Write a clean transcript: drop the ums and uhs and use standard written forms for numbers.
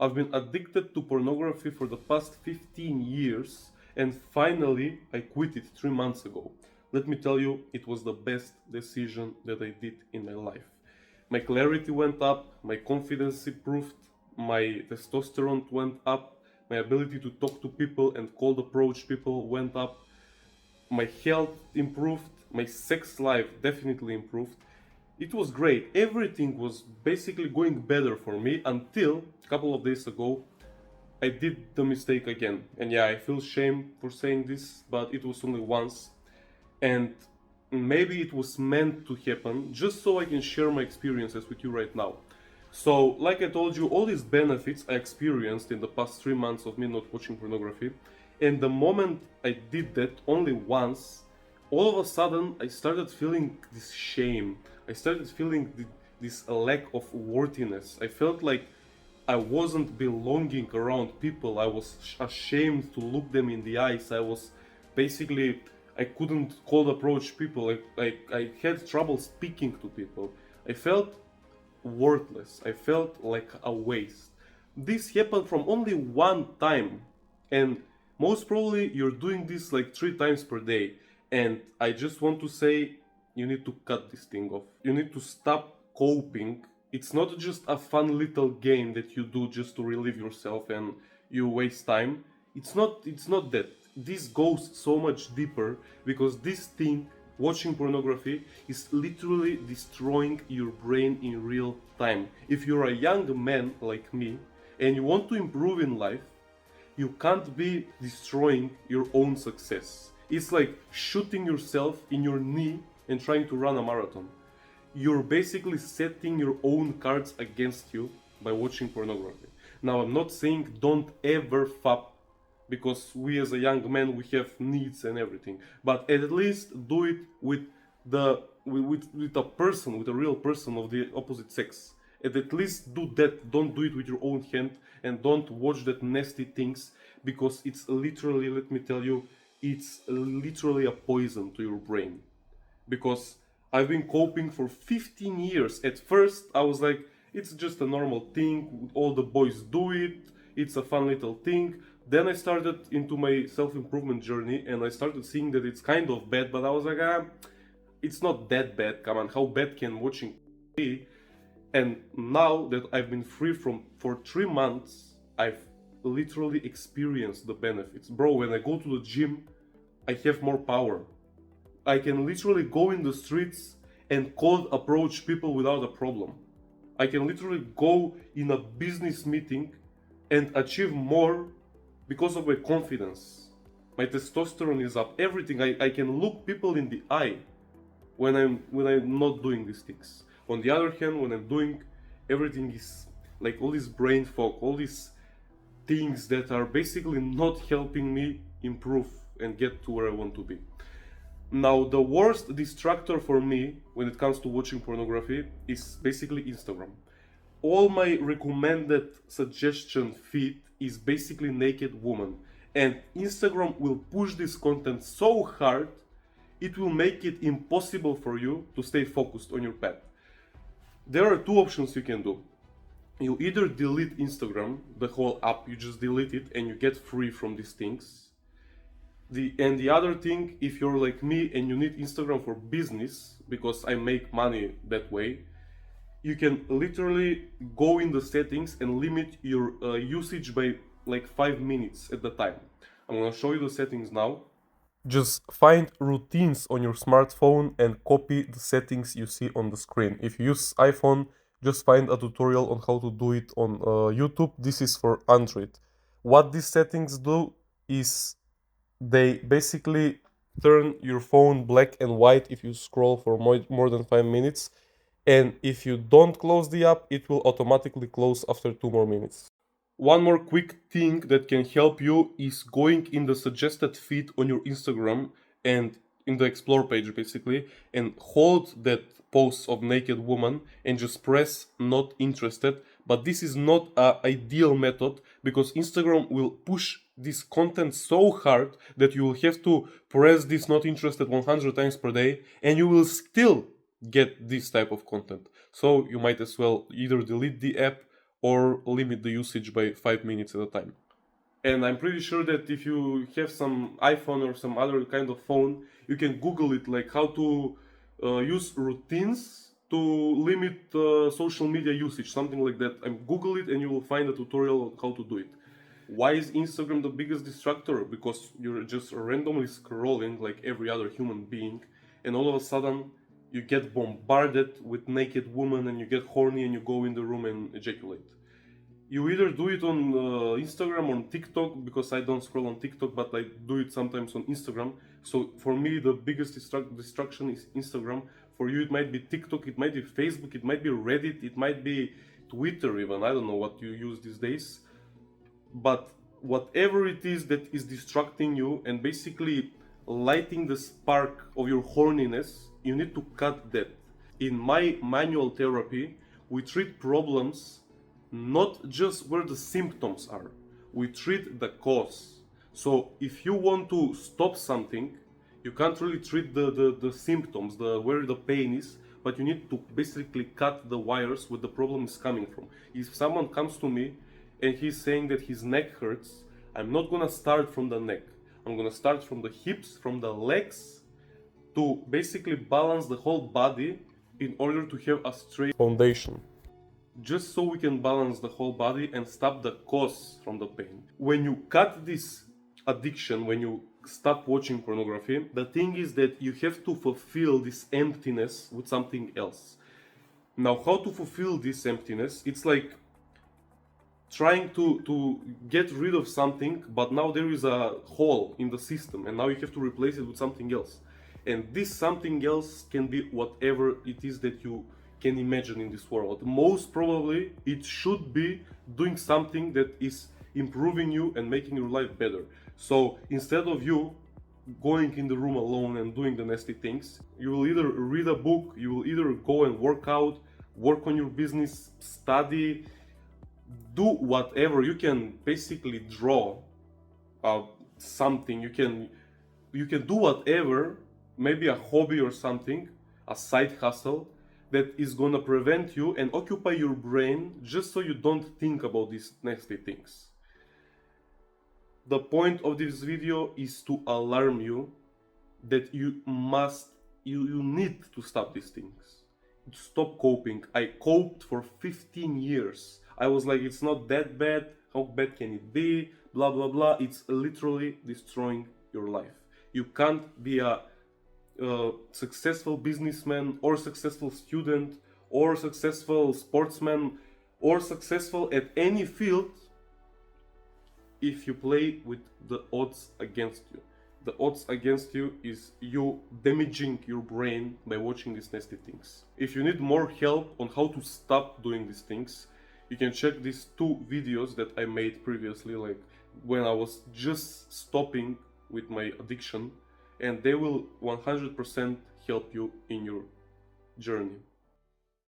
I've been addicted to pornography for the past 15 years and finally I quit it 3 months ago. Let me tell you, it was the best decision that I did in my life. My clarity went up, my confidence improved, my testosterone went up, my ability to talk to people and cold approach people went up, my health improved, my sex life definitely improved. It was great. Everything was basically going better for me until a couple of days ago I did the mistake again. And yeah, I feel shame for saying this, but it was only once. And maybe it was meant to happen just so I can share my experiences with you right now. So, like I told you, all these benefits I experienced in the past 3 months of me not watching pornography. And the moment I did that only once, all of a sudden I started feeling this shame. I started feeling this lack of worthiness. I felt like I wasn't belonging around people. I was ashamed to look them in the eyes. I was basically, I couldn't cold approach people. I had trouble speaking to people. I felt worthless. I felt like a waste. This happened from only one time, and most probably you're doing this like 3 times per day. And I just want to say, you need to cut this thing off. You need to stop coping. It's not just a fun little game that you do just to relieve yourself and you waste time. It's not that. This goes so much deeper because this thing, watching pornography, is literally destroying your brain in real time. If you're a young man like me and you want to improve in life, you can't be destroying your own success. It's like shooting yourself in your knee and trying to run a marathon. You're basically setting your own cards against you by watching pornography. Now, I'm not saying don't ever fap because we as a young man we have needs and everything, but at least do it with with a person, with a real person of the opposite sex. And at least do that. Don't do it with your own hand and don't watch that nasty things because it's literally, let me tell you, it's literally a poison to your brain. Because I've been coping for 15 years. At first, I was like, it's just a normal thing, all the boys do it, it's a fun little thing. Then I started into my self improvement journey and I started seeing that it's kind of bad, but I was like, it's not that bad. Come on, how bad can watching be? And now that I've been free from for 3 months, I've literally experienced the benefits. Bro, when I go to the gym, I have more power. I can literally go in the streets and cold approach people without a problem. I can literally go in a business meeting and achieve more because of my confidence. My testosterone is up. Everything. I can look people in the eye when I'm not doing these things. On the other hand, when I'm doing, everything is like all this brain fog, all these things that are basically not helping me improve and get to where I want to be. Now, the worst distractor for me when it comes to watching pornography is basically Instagram. All my recommended suggestion feed is basically naked woman, and Instagram will push this content so hard it will make it impossible for you to stay focused on your path. There are two options you can do. You either delete Instagram, the whole app, you just delete it and you get free from these things. The other thing, if you're like me and you need Instagram for business, because I make money that way, you can literally go in the settings and limit your usage by like 5 minutes at the time. I'm gonna show you the settings now. Just find routines on your smartphone and copy the settings you see on the screen. If you use iPhone, just find a tutorial on how to do it on YouTube. This is for Android. What these settings do is they basically turn your phone black and white if you scroll for more than 5 minutes. And if you don't close the app, it will automatically close after 2 more minutes. One more quick thing that can help you is going in the suggested feed on your Instagram and in the explore page basically and hold that post of naked woman and just press not interested. But this is not an ideal method because Instagram will push this content so hard that you will have to press this not interested 100 times per day and you will still get this type of content. So you might as well either delete the app or limit the usage by 5 minutes at a time. And I'm pretty sure that if you have some iPhone or some other kind of phone, you can Google it, like how to use routines to limit social media usage, something like that. Google it and you will find a tutorial on how to do it. Why is Instagram the biggest distractor? Because you're just randomly scrolling like every other human being, and all of a sudden you get bombarded with naked women and you get horny and you go in the room and ejaculate. You either do it on Instagram or on TikTok, because I don't scroll on TikTok, but I do it sometimes on Instagram. So for me, the biggest distraction is Instagram. For you, it might be TikTok, it might be Facebook, it might be Reddit, it might be Twitter even. I don't know what you use these days. But whatever it is that is distracting you and basically lighting the spark of your horniness, you need to cut that. In my manual therapy, we treat problems not just where the symptoms are, we treat the cause. So if you want to stop something, you can't really treat the symptoms, where the pain is, but you need to basically cut the wires where the problem is coming from. If someone comes to me and he's saying that his neck hurts, I'm not gonna start from the neck. I'm gonna start from the hips, from the legs, to basically balance the whole body in order to have a straight foundation. Just so we can balance the whole body and stop the cause from the pain. When you cut this addiction, when you stop watching pornography, the thing is that you have to fulfill this emptiness with something else. Now, how to fulfill this emptiness? It's like trying to get rid of something, but now there is a hole in the system and now you have to replace it with something else. And this something else can be whatever it is that you can imagine in this world. Most probably it should be doing something that is improving you and making your life better. So instead of you going in the room alone and doing the nasty things, you will either read a book, you will either go and work out, work on your business, study, do whatever. You can basically draw something, you can do whatever, maybe a hobby or something, a side hustle that is gonna prevent you and occupy your brain just so you don't think about these nasty things. The point of this video is to alarm you that you need to stop these things. Stop coping. I coped for 15 years. I was like, it's not that bad, how bad can it be, blah blah blah. It's literally destroying your life. You can't be a successful businessman or successful student or successful sportsman or successful at any field if you play with the odds against you. The odds against you is you damaging your brain by watching these nasty things. If you need more help on how to stop doing these things, you can check these 2 videos that I made previously, like when I was just stopping with my addiction, and they will 100% help you in your journey.